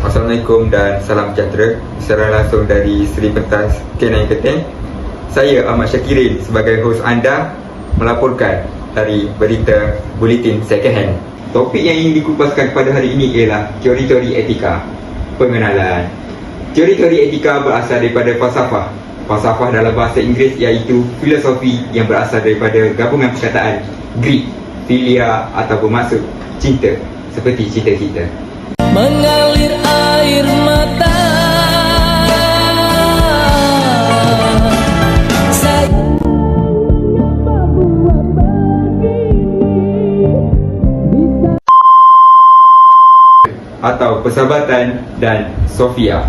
Assalamualaikum dan salam sejahtera. Secara langsung dari Seri Pentas K9 Ketain. Saya Ahmad Syakirin sebagai hos anda melaporkan dari berita Buletin Second Hand. Topik yang ingin dikupaskan pada hari ini ialah teori-teori etika. Pengenalan. Teori-teori etika berasal daripada falsafah. Falsafah dalam bahasa Inggeris iaitu filosofi yang berasal daripada gabungan perkataan Greek, philia atau bermaksud cinta, seperti cita-cita. Mengalir air mata atau persahabatan dan Sofia.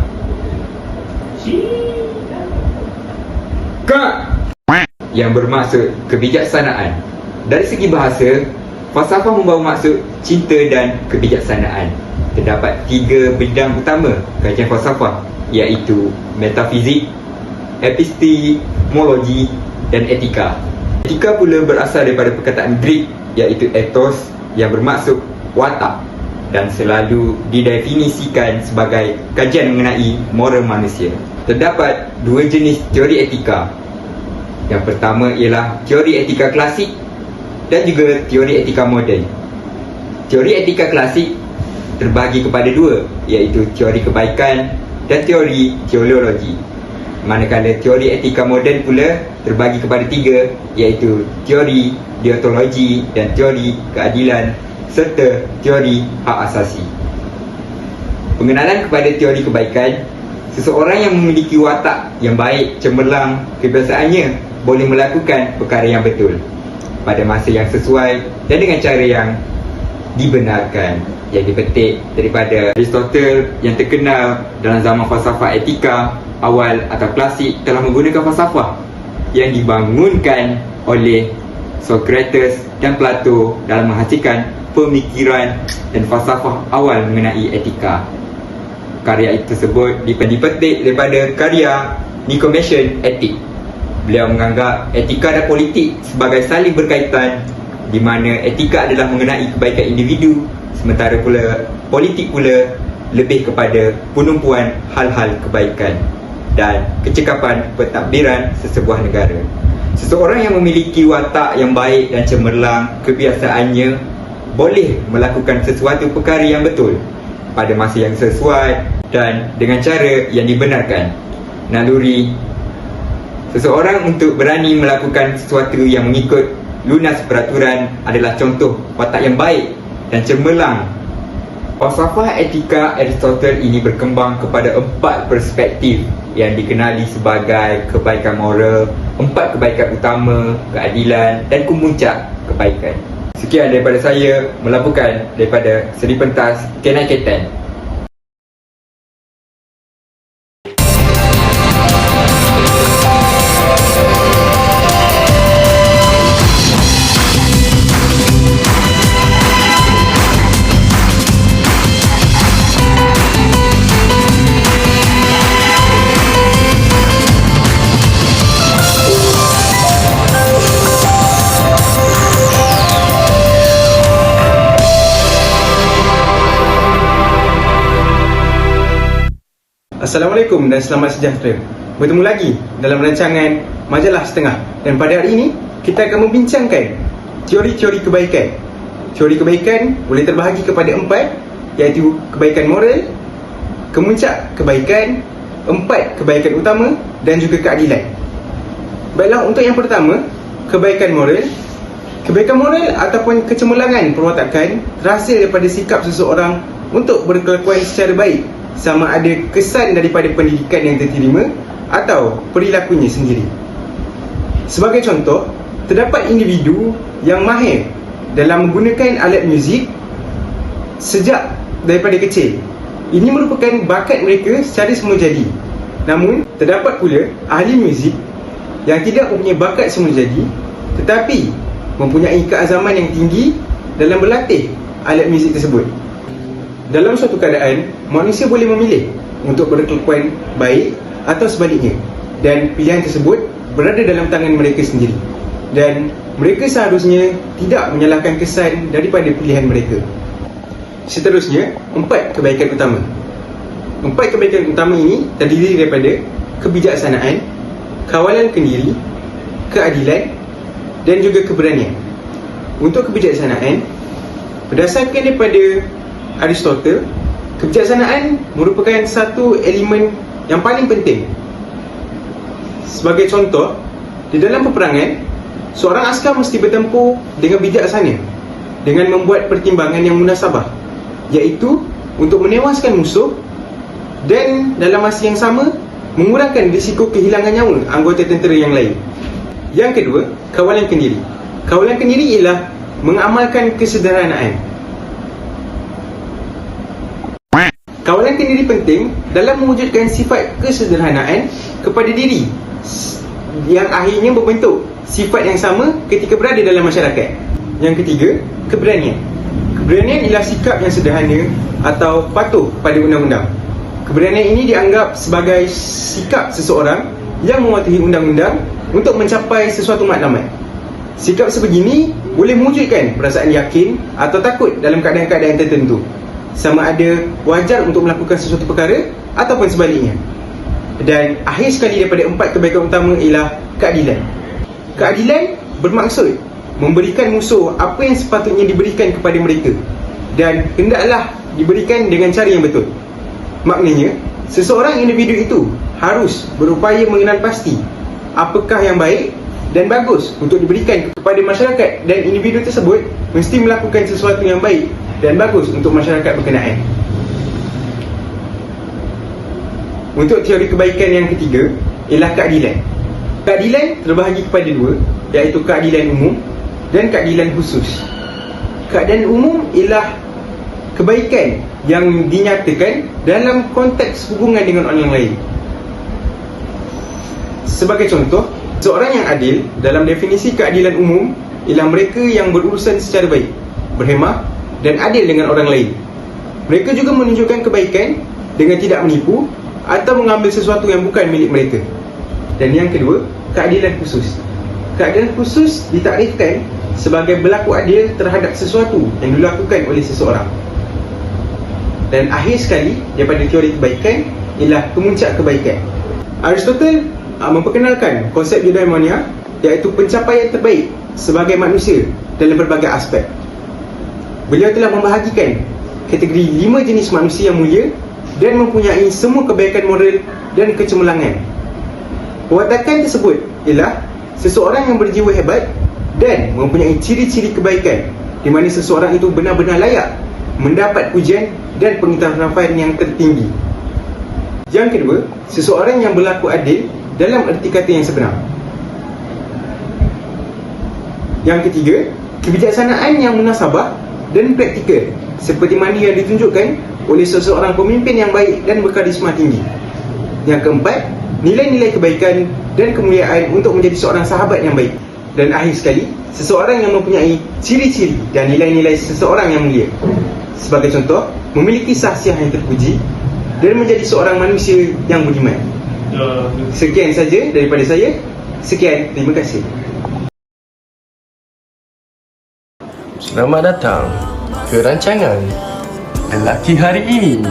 Yang bermaksud kebijaksanaan. Dari segi bahasa, falsafah membawa maksud cinta dan kebijaksanaan. Terdapat 3 bidang utama kajian falsafah, iaitu metafizik, epistemologi dan etika. Etika pula berasal daripada perkataan Greek iaitu ethos yang bermaksud watak dan selalu didefinisikan sebagai kajian mengenai moral manusia. Terdapat 2 jenis teori etika. Yang pertama ialah teori etika klasik dan juga teori etika moden. Teori etika klasik terbahagi kepada 2, iaitu teori kebaikan dan teori teleologi. Manakala teori etika moden pula terbahagi kepada 3, iaitu teori deontologi dan teori keadilan serta teori hak asasi. Pengenalan kepada teori kebaikan. Seseorang yang memiliki watak yang baik, cemerlang, kebiasaannya boleh melakukan perkara yang betul pada masa yang sesuai dan dengan cara yang dibenarkan, yang dipetik daripada Aristotle yang terkenal dalam zaman falsafah etika awal atau klasik telah menggunakan falsafah yang dibangunkan oleh Socrates dan Plato dalam menghasilkan pemikiran dan falsafah awal mengenai etika. Karya itu tersebut dipetik daripada karya Nicomachean Ethics. Beliau menganggap etika dan politik sebagai saling berkaitan, di mana etika adalah mengenai kebaikan individu, sementara pula politik pula lebih kepada penumpuan hal-hal kebaikan dan kecekapan pentadbiran sesebuah negara. Seseorang yang memiliki watak yang baik dan cemerlang, kebiasaannya boleh melakukan sesuatu perkara yang betul pada masa yang sesuai dan dengan cara yang dibenarkan. Naluri seseorang untuk berani melakukan sesuatu yang mengikut lunas peraturan adalah contoh watak yang baik dan cemerlang. Falsafah etika Aristotle ini berkembang kepada 4 perspektif yang dikenali sebagai kebaikan moral, 4 kebaikan utama, keadilan dan kemuncak kebaikan. Sekian daripada saya melaporkan daripada Seri Pentas K9 Ketain. Assalamualaikum dan selamat sejahtera. Bertemu lagi dalam rancangan Majalah Setengah. Dan pada hari ini kita akan membincangkan teori-teori kebaikan. Teori kebaikan boleh terbahagi kepada 4, iaitu kebaikan moral, kemuncak kebaikan, 4 kebaikan utama dan juga keadilan. Baiklah, untuk yang pertama, kebaikan moral. Kebaikan moral ataupun kecemerlangan perwatakan terhasil daripada sikap seseorang untuk berkelakuan secara baik, sama ada kesan daripada pendidikan yang diterima atau perilakunya sendiri. Sebagai contoh, terdapat individu yang mahir dalam menggunakan alat muzik sejak daripada kecil. Ini merupakan bakat mereka secara semula jadi. Namun, terdapat pula ahli muzik yang tidak mempunyai bakat semula jadi, tetapi mempunyai keazaman yang tinggi dalam berlatih alat muzik tersebut. Dalam suatu keadaan, manusia boleh memilih untuk berkelakuan baik atau sebaliknya, dan pilihan tersebut berada dalam tangan mereka sendiri, dan mereka seharusnya tidak menyalahkan kesan daripada pilihan mereka. Seterusnya, 4 kebaikan utama. 4 kebaikan utama ini terdiri daripada kebijaksanaan, kawalan kendiri, keadilan dan juga keberanian. Untuk kebijaksanaan, berdasarkan daripada Aristotle, kebijaksanaan merupakan satu elemen yang paling penting. Sebagai contoh, di dalam peperangan, seorang askar mesti bertempur dengan bijaksana dengan membuat pertimbangan yang munasabah, iaitu untuk menewaskan musuh dan dalam masa yang sama mengurangkan risiko kehilangan nyawa anggota tentera yang lain. Yang kedua, kawalan kendiri. Kawalan kendiri ialah mengamalkan kesederhanaan. Kawalan kendiri penting dalam mewujudkan sifat kesederhanaan kepada diri yang akhirnya berbentuk sifat yang sama ketika berada dalam masyarakat. Yang ketiga, keberanian. Keberanian ialah sikap yang sederhana atau patuh pada undang-undang. Keberanian ini dianggap sebagai sikap seseorang yang mematuhi undang-undang untuk mencapai sesuatu matlamat. Sikap sebegini boleh mewujudkan perasaan yakin atau takut dalam keadaan-keadaan tertentu, sama ada wajar untuk melakukan sesuatu perkara ataupun sebaliknya. Dan akhir sekali daripada 4 kebaikan utama ialah keadilan. Keadilan bermaksud memberikan musuh apa yang sepatutnya diberikan kepada mereka, dan hendaklah diberikan dengan cara yang betul. Maknanya, seseorang individu itu harus berupaya mengenal pasti apakah yang baik dan bagus untuk diberikan kepada masyarakat, dan individu tersebut mesti melakukan sesuatu yang baik dan bagus untuk masyarakat berkenaan. Untuk teori kebaikan yang ketiga ialah keadilan. Keadilan terbahagi kepada 2, iaitu keadilan umum dan keadilan khusus. Keadilan umum ialah kebaikan yang dinyatakan dalam konteks hubungan dengan orang lain. Sebagai contoh, seorang yang adil dalam definisi keadilan umum ialah mereka yang berurusan secara baik, berhemah dan adil dengan orang lain. Mereka juga menunjukkan kebaikan dengan tidak menipu atau mengambil sesuatu yang bukan milik mereka. Dan yang kedua, keadilan khusus. Keadilan khusus ditakrifkan sebagai berlaku adil terhadap sesuatu yang dilakukan oleh seseorang. Dan akhir sekali daripada teori kebaikan ialah kemuncak kebaikan. Aristotle memperkenalkan konsep eudaimonia, iaitu pencapaian terbaik sebagai manusia dalam berbagai aspek. Beliau telah membahagikan kategori 5 jenis manusia yang mulia dan mempunyai semua kebaikan moral dan kecemerlangan. Perwatakan tersebut ialah seseorang yang berjiwa hebat dan mempunyai ciri-ciri kebaikan, di mana seseorang itu benar-benar layak mendapat pujian dan pengiktirafan yang tertinggi. Yang kedua, seseorang yang berlaku adil dalam erti kata yang sebenar. Yang ketiga, kebijaksanaan yang munasabah dan praktikal, seperti mana yang ditunjukkan oleh seseorang pemimpin yang baik dan berkarisma tinggi. Yang keempat, nilai-nilai kebaikan dan kemuliaan untuk menjadi seorang sahabat yang baik. Dan akhir sekali, seseorang yang mempunyai ciri-ciri dan nilai-nilai seseorang yang mulia. Sebagai contoh, memiliki sahsiah yang terpuji dan menjadi seorang manusia yang budiman. Sekian saja daripada saya. Sekian, terima kasih. Selamat datang ke rancangan Lelaki Hari Ini.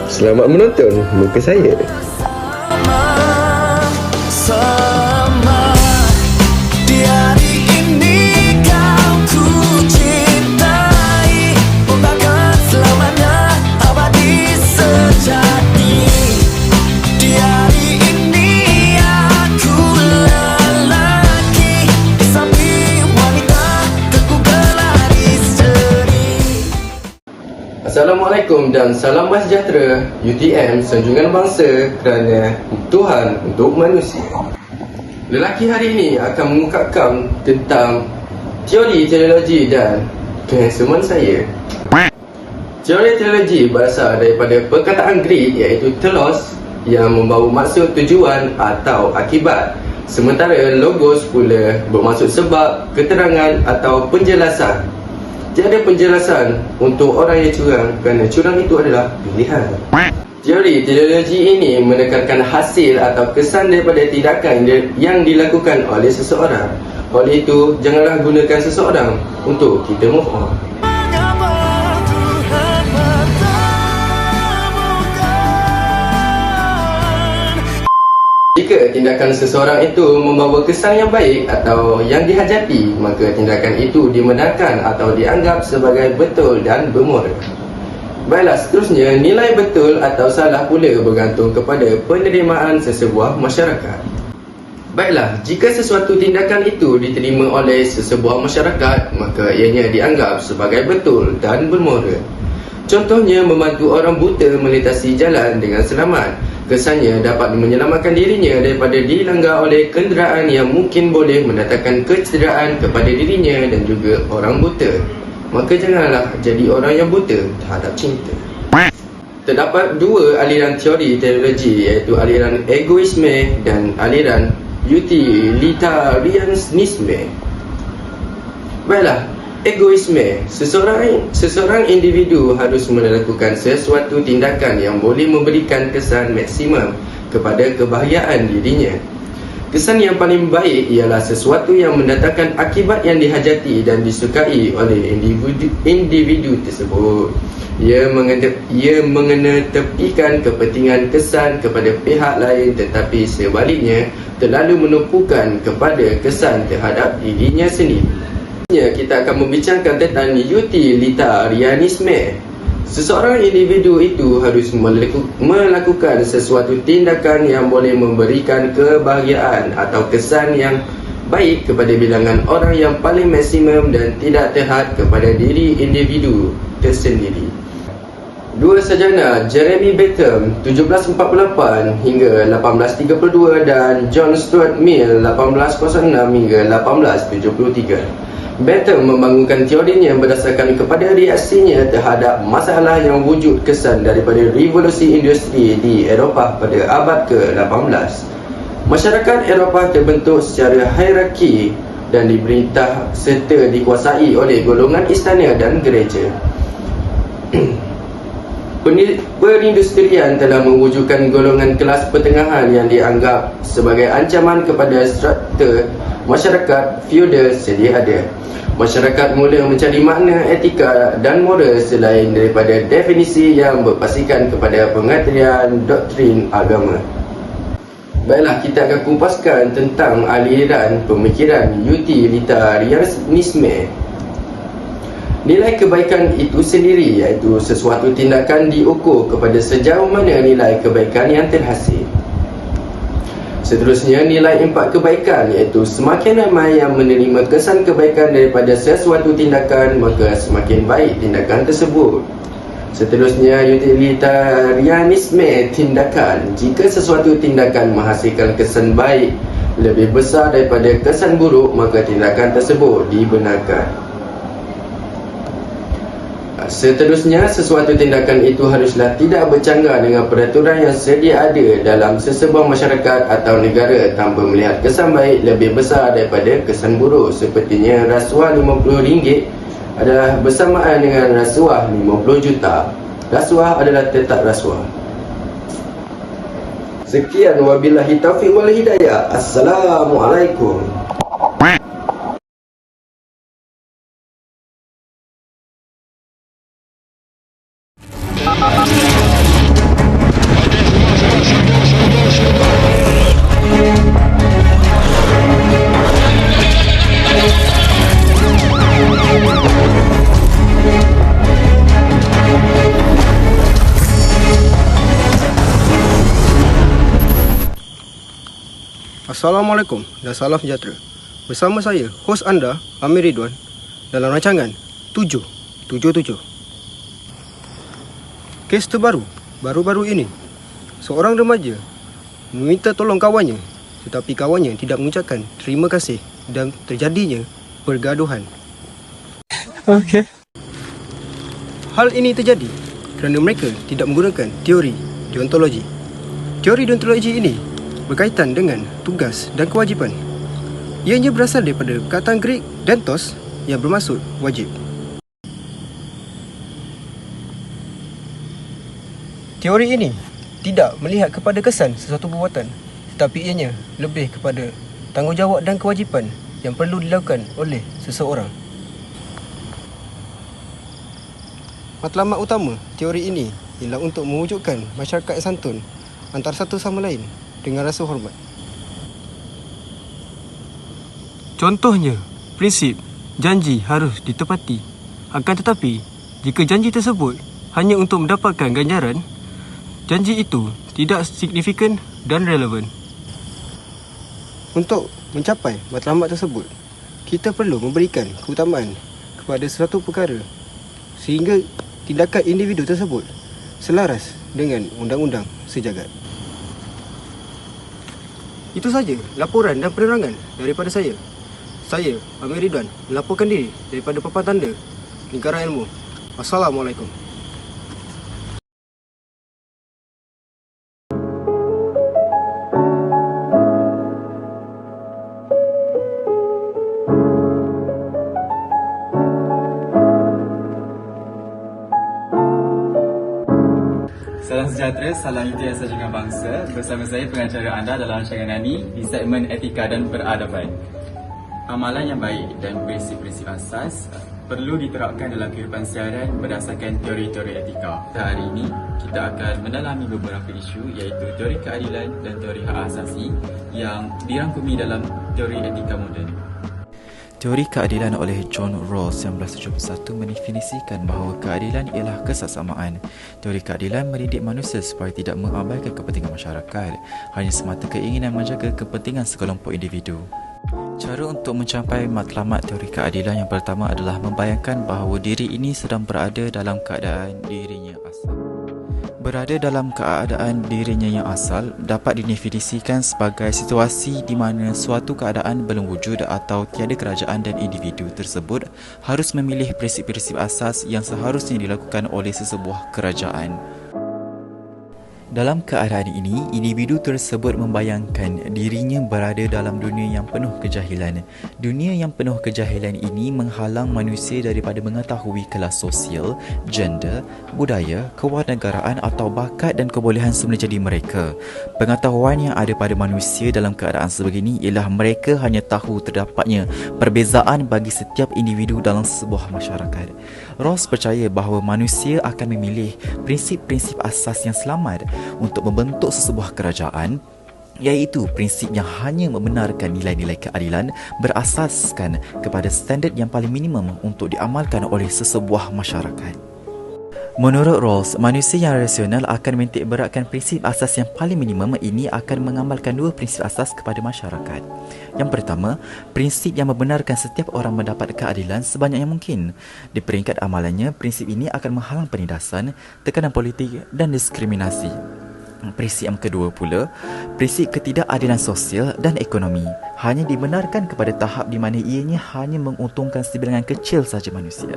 Selamat menonton muka saya. Sama di hari ini kau ku cintai, takkan selamanya abadi sejati. Di hari ini aku lelaki, di samping wanita ku gelar isteri. Assalamualaikum dan salam sejahtera. UTM Sanjungan Bangsa kerana Tuhan untuk manusia. Lelaki hari ini akan mengungkapkan tentang teori teleologi dan kehansaman saya. Teori teleologi berasal daripada perkataan Greek iaitu telos yang membawa maksud tujuan atau akibat. Sementara logos pula bermaksud sebab, keterangan atau penjelasan. Tiada penjelasan untuk orang yang curang kerana curang itu adalah pilihan. Teori teleologi ini menekankan hasil atau kesan daripada tindakan yang dilakukan oleh seseorang. Oleh itu, janganlah gunakan seseorang untuk kita move on. Mengapa Tuhan mempertemukan? Jika tindakan seseorang itu membawa kesan yang baik atau yang dihajati, maka tindakan itu dibenarkan atau dianggap sebagai betul dan bermoral. Baiklah, seterusnya, nilai betul atau salah pula bergantung kepada penerimaan sesebuah masyarakat. Baiklah, jika sesuatu tindakan itu diterima oleh sesebuah masyarakat, maka ianya dianggap sebagai betul dan bermoral. Contohnya, membantu orang buta melintasi jalan dengan selamat. Kesannya dapat menyelamatkan dirinya daripada dilanggar oleh kenderaan yang mungkin boleh mendatangkan kecederaan kepada dirinya dan juga orang buta. Maka janganlah jadi orang yang buta terhadap cinta. Terdapat dua aliran teori teleologi, iaitu aliran egoisme dan aliran utilitarianisme. Baiklah, egoisme. Seseorang individu harus melakukan sesuatu tindakan yang boleh memberikan kesan maksimum kepada kebahagiaan dirinya. Kesan yang paling baik ialah sesuatu yang mendatangkan akibat yang dihajati dan disukai oleh individu tersebut. Ia mengenetepikan kepentingan kesan kepada pihak lain, tetapi sebaliknya terlalu menumpukan kepada kesan terhadap dirinya sendiri. Kita akan membincangkan tentang utilitarianisme. Seseorang individu itu harus melakukan sesuatu tindakan yang boleh memberikan kebahagiaan atau kesan yang baik kepada bilangan orang yang paling maksimum dan tidak terhad kepada diri individu tersendiri. Dua sarjana, Jeremy Bentham 1748 hingga 1832 dan John Stuart Mill 1806 hingga 1873. Bentham membangunkan teorinya berdasarkan kepada reaksinya terhadap masalah yang wujud kesan daripada revolusi industri di Eropah pada abad ke-18. Masyarakat Eropah terbentuk secara hierarki dan diperintah serta dikuasai oleh golongan istana dan gereja. Perindustrian telah mewujudkan golongan kelas pertengahan yang dianggap sebagai ancaman kepada strata masyarakat feudal sedia ada. Masyarakat mula mencari makna etika dan moral selain daripada definisi yang berpastikan kepada pengertian doktrin agama. Baiklah, kita akan kupaskan tentang aliran pemikiran utilitarianisme. Nilai kebaikan itu sendiri, iaitu sesuatu tindakan diukur kepada sejauh mana nilai kebaikan yang terhasil. Seterusnya, nilai impak kebaikan, iaitu semakin ramai yang menerima kesan kebaikan daripada sesuatu tindakan, maka semakin baik tindakan tersebut. Seterusnya, utilitarianisme tindakan. Jika sesuatu tindakan menghasilkan kesan baik lebih besar daripada kesan buruk, maka tindakan tersebut dibenarkan. Seterusnya, sesuatu tindakan itu haruslah tidak bercanggah dengan peraturan yang sedia ada dalam sesebuah masyarakat atau negara tanpa melihat kesan baik lebih besar daripada kesan buruk. Sepertinya rasuah RM50 adalah bersamaan dengan rasuah 50 juta. Rasuah adalah tetap rasuah. Sekian, wabillahi taufiq wal hidayah. Assalamualaikum. Assalamualaikum dan salam sejahtera. Bersama saya, hos anda, Amir Ridwan, dalam rancangan 777. Kes terbaru, baru-baru ini, seorang remaja meminta tolong kawannya, tetapi kawannya tidak mengucapkan terima kasih dan terjadinya pergaduhan. Hal ini terjadi kerana mereka tidak menggunakan teori deontologi. Teori deontologi ini berkaitan dengan tugas dan kewajipan. Ianya berasal daripada perkataan Greek dentos yang bermaksud wajib. Teori ini tidak melihat kepada kesan sesuatu perbuatan, tetapi ianya lebih kepada tanggungjawab dan kewajipan yang perlu dilakukan oleh seseorang. Matlamat utama teori ini ialah untuk mewujudkan masyarakat yang santun antara satu sama lain dengan rasa hormat. Contohnya, prinsip janji harus ditepati. Akan tetapi, jika janji tersebut hanya untuk mendapatkan ganjaran, janji itu tidak signifikan dan relevan. Untuk mencapai matlamat tersebut, kita perlu memberikan keutamaan kepada sesuatu perkara sehingga tindakan individu tersebut selaras dengan undang-undang sejagat. Itu saja laporan dan penerangan daripada saya. Saya, Amir Ridwan, melaporkan diri daripada papan tanda Lingkaran Ilmu. Wassalamualaikum. Salam sejahtera, salam UTM Sejungan Bangsa. Bersama saya pengacara anda dalam rancangan ini di segmen Etika dan Peradaban. Amalan yang baik dan prinsip-prinsip asas perlu diterapkan dalam kehidupan seharian berdasarkan teori-teori etika. Hari ini kita akan mendalami beberapa isu iaitu teori keadilan dan teori hak asasi yang dirangkumi dalam teori etika moden. Teori keadilan oleh John Rawls 1971 mendefinisikan bahawa keadilan ialah kesesamaan. Teori keadilan mendidik manusia supaya tidak mengabaikan kepentingan masyarakat, hanya semata keinginan menjaga kepentingan sekelompok individu. Cara untuk mencapai matlamat teori keadilan yang pertama adalah membayangkan bahawa diri ini sedang berada dalam keadaan dirinya asal. Berada dalam keadaan dirinya yang asal dapat didefinisikan sebagai situasi di mana suatu keadaan belum wujud atau tiada kerajaan dan individu tersebut harus memilih prinsip-prinsip asas yang seharusnya dilakukan oleh sesebuah kerajaan. Dalam keadaan ini, individu tersebut membayangkan dirinya berada dalam dunia yang penuh kejahilan. Dunia yang penuh kejahilan ini menghalang manusia daripada mengetahui kelas sosial, gender, budaya, kewarganegaraan atau bakat dan kebolehan semula jadi mereka. Pengetahuan yang ada pada manusia dalam keadaan sebegini ialah mereka hanya tahu terdapatnya perbezaan bagi setiap individu dalam sebuah masyarakat. Rawls percaya bahawa manusia akan memilih prinsip-prinsip asas yang selamat untuk membentuk sesebuah kerajaan, iaitu prinsip yang hanya membenarkan nilai-nilai keadilan berasaskan kepada standard yang paling minimum untuk diamalkan oleh sesebuah masyarakat. Menurut Rawls, manusia yang rasional akan menitik beratkan prinsip asas yang paling minimum ini akan mengamalkan dua prinsip asas kepada masyarakat. Yang pertama, prinsip yang membenarkan setiap orang mendapat keadilan sebanyak yang mungkin. Di peringkat amalannya, prinsip ini akan menghalang penindasan, tekanan politik dan diskriminasi. Prinsip yang kedua pula, prinsip ketidakadilan sosial dan ekonomi hanya dibenarkan kepada tahap di mana ianya hanya menguntungkan sebilangan kecil sahaja manusia.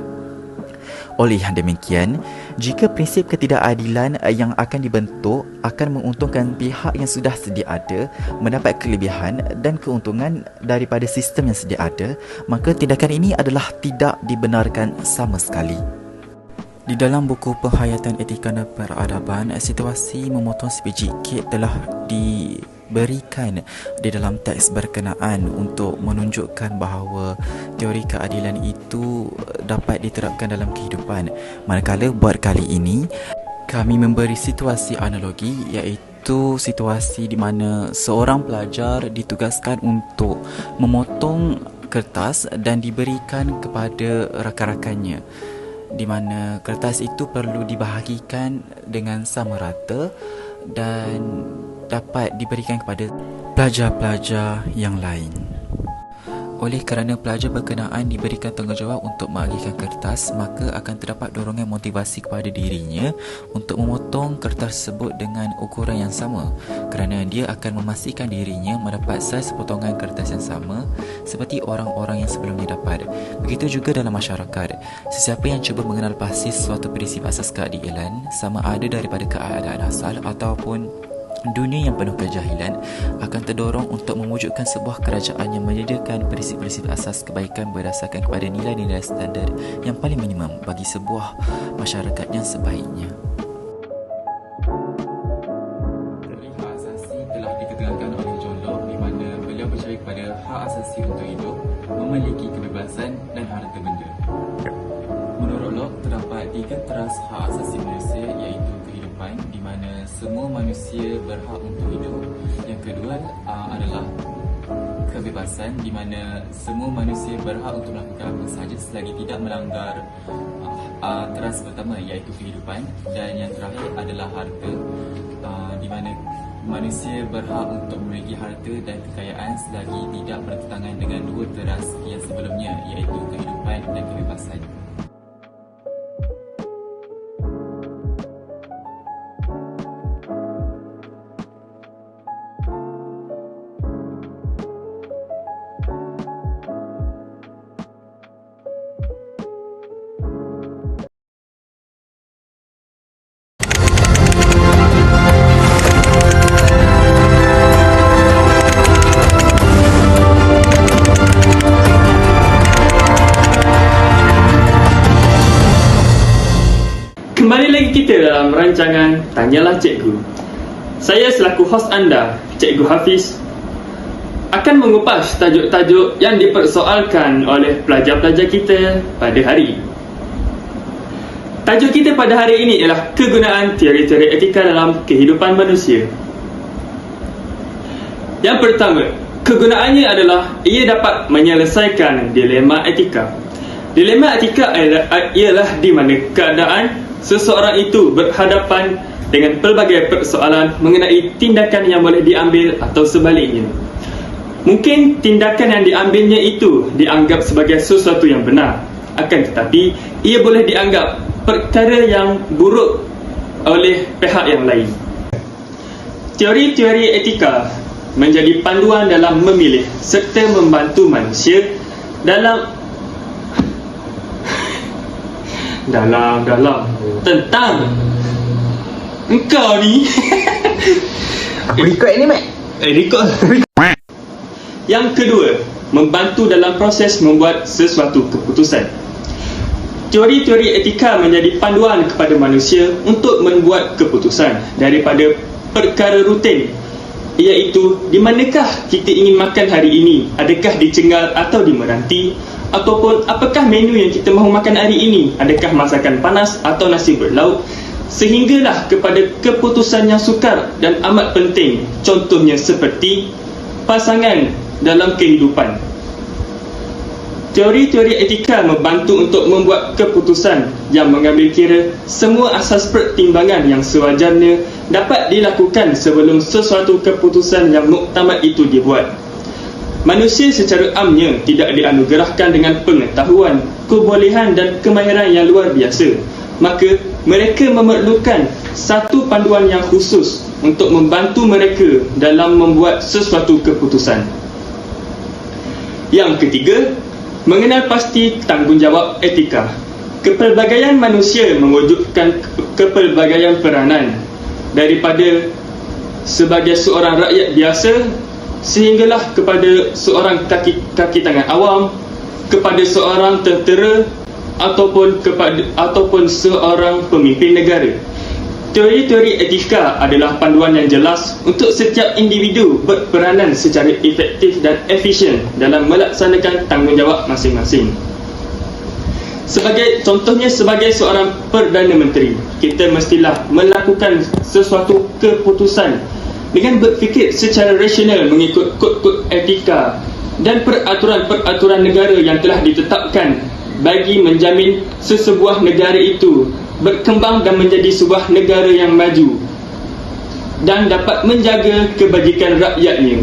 Oleh yang demikian, jika prinsip ketidakadilan yang akan dibentuk akan menguntungkan pihak yang sudah sedia ada mendapat kelebihan dan keuntungan daripada sistem yang sedia ada, maka tindakan ini adalah tidak dibenarkan sama sekali. Di dalam buku Penghayatan Etika dan Peradaban, situasi memotong sebiji kek telah diberikan di dalam teks berkenaan untuk menunjukkan bahawa teori keadilan itu dapat diterapkan dalam kehidupan. Manakala buat kali ini, kami memberi situasi analogi, iaitu situasi di mana seorang pelajar ditugaskan untuk memotong kertas dan diberikan kepada rakan-rakannya, di mana kertas itu perlu dibahagikan dengan sama rata dan dapat diberikan kepada pelajar-pelajar yang lain. Oleh kerana pelajar berkenaan diberikan tanggungjawab untuk membahagikan kertas, maka akan terdapat dorongan motivasi kepada dirinya untuk memotong kertas tersebut dengan ukuran yang sama, kerana dia akan memastikan dirinya mendapat saiz potongan kertas yang sama seperti orang-orang yang sebelumnya dapat. Begitu juga dalam masyarakat, sesiapa yang cuba mengenal pasti suatu prinsip asas keadilan, sama ada daripada keadaan asal ataupun Dunia yang penuh kejahilan akan terdorong untuk mewujudkan sebuah kerajaan yang menyediakan prinsip-prinsip asas kebaikan berdasarkan kepada nilai-nilai standard yang paling minimum bagi sebuah masyarakat yang sebaiknya. Hak asasi telah diketegakkan oleh John Locke di mana beliau percaya kepada hak asasi untuk hidup, memiliki kebebasan dan harta benda. Menurut Locke, terdapat 3 teras hak asasi manusia iaitu kehidupan di mana semua manusia berhak untuk hidup. Yang kedua adalah kebebasan di mana semua manusia berhak untuk melakukan apa sahaja selagi tidak melanggar teras pertama iaitu kehidupan. Dan yang terakhir adalah harta di mana manusia berhak untuk memiliki harta dan kekayaan selagi tidak bertentangan dengan 2 teras yang sebelumnya iaitu kehidupan dan kebebasan. Kembali lagi kita dalam rancangan Tanyalah Cikgu. Saya selaku hos anda, Cikgu Hafiz, akan mengupas tajuk-tajuk yang dipersoalkan oleh pelajar-pelajar kita pada hari ini. Tajuk kita pada hari ini ialah kegunaan teori-teori etika dalam kehidupan manusia. Yang pertama, kegunaannya adalah ia dapat menyelesaikan dilema etika. Dilema etika ialah di mana keadaan seseorang itu berhadapan dengan pelbagai persoalan mengenai tindakan yang boleh diambil atau sebaliknya. Mungkin tindakan yang diambilnya itu dianggap sebagai sesuatu yang benar, akan tetapi ia boleh dianggap perkara yang buruk oleh pihak yang lain. Teori-teori etika menjadi panduan dalam memilih serta membantu manusia dalam tentang engkau ni. Aku record ni, Mat. Record. Yang kedua, membantu dalam proses membuat sesuatu keputusan. Teori-teori etika menjadi panduan kepada manusia untuk membuat keputusan daripada perkara rutin, iaitu di manakah kita ingin makan hari ini, adakah di Cenggal atau di Meranti, ataupun apakah menu yang kita mahu makan hari ini, adakah masakan panas atau nasi berlauk, sehinggalah kepada keputusan yang sukar dan amat penting, contohnya seperti pasangan dalam kehidupan. Teori-teori etika membantu untuk membuat keputusan yang mengambil kira semua asas pertimbangan yang sewajarnya dapat dilakukan sebelum sesuatu keputusan yang muktamad itu dibuat. Manusia secara amnya tidak dianugerahkan dengan pengetahuan, kebolehan dan kemahiran yang luar biasa. Maka mereka memerlukan satu panduan yang khusus untuk membantu mereka dalam membuat sesuatu keputusan. Yang ketiga, mengenal pasti tanggungjawab etika. Kepelbagaian manusia mewujudkan kepelbagaian peranan daripada sebagai seorang rakyat biasa sehinggalah kepada seorang kaki tangan awam, kepada seorang tentera ataupun seorang pemimpin negara. Teori-teori etika adalah panduan yang jelas untuk setiap individu berperanan secara efektif dan efisien dalam melaksanakan tanggungjawab masing-masing. Contohnya sebagai seorang Perdana Menteri, kita mestilah melakukan sesuatu keputusan dengan berfikir secara rasional mengikut kod-kod etika dan peraturan-peraturan negara yang telah ditetapkan bagi menjamin sesebuah negara itu berkembang dan menjadi sebuah negara yang maju dan dapat menjaga kebajikan rakyatnya.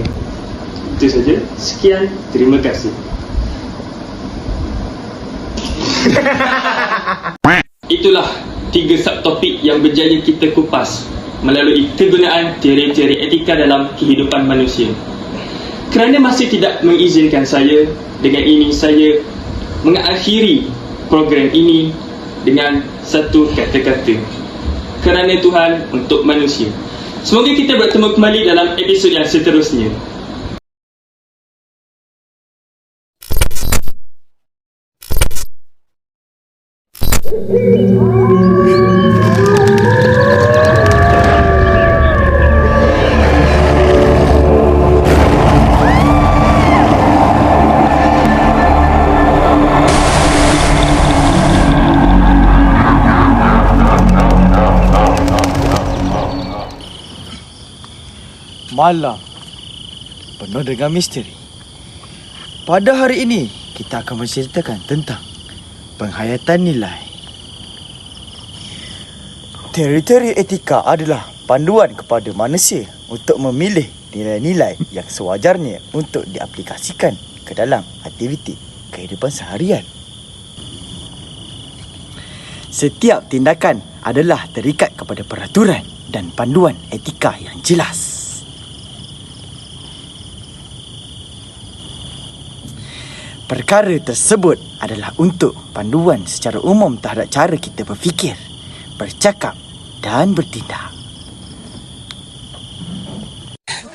Itu saja. Sekian. Terima kasih. Itulah 3 subtopik yang berjaya kita kupas melalui kegunaan teori-teori etika dalam kehidupan manusia. Kerana masih tidak mengizinkan saya, dengan ini saya mengakhiri program ini dengan satu kata-kata: kerana Tuhan, untuk manusia. Semoga kita bertemu kembali dalam episod yang seterusnya. Malam penuh dengan misteri. Pada hari ini, kita akan menceritakan tentang penghayatan nilai. Teori-teori etika adalah panduan kepada manusia untuk memilih nilai-nilai yang sewajarnya untuk diaplikasikan ke dalam aktiviti kehidupan seharian. Setiap tindakan adalah terikat kepada peraturan dan panduan etika yang jelas. Perkara tersebut adalah untuk panduan secara umum terhadap cara kita berfikir, bercakap dan bertindak.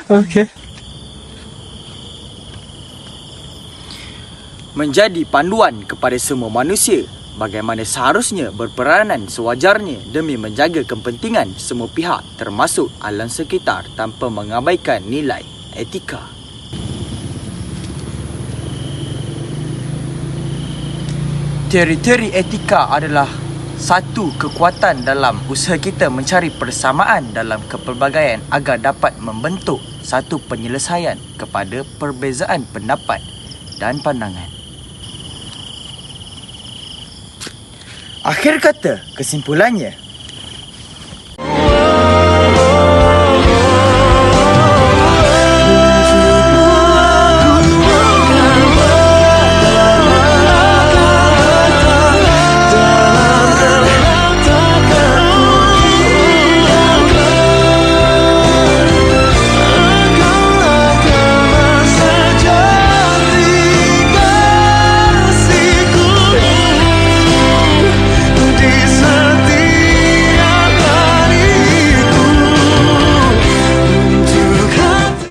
Okey. Menjadi panduan kepada semua manusia bagaimana seharusnya berperanan sewajarnya demi menjaga kepentingan semua pihak termasuk alam sekitar tanpa mengabaikan nilai etika. Teori-teori etika adalah satu kekuatan dalam usaha kita mencari persamaan dalam kepelbagaian agar dapat membentuk satu penyelesaian kepada perbezaan pendapat dan pandangan. Akhir kata, kesimpulannya,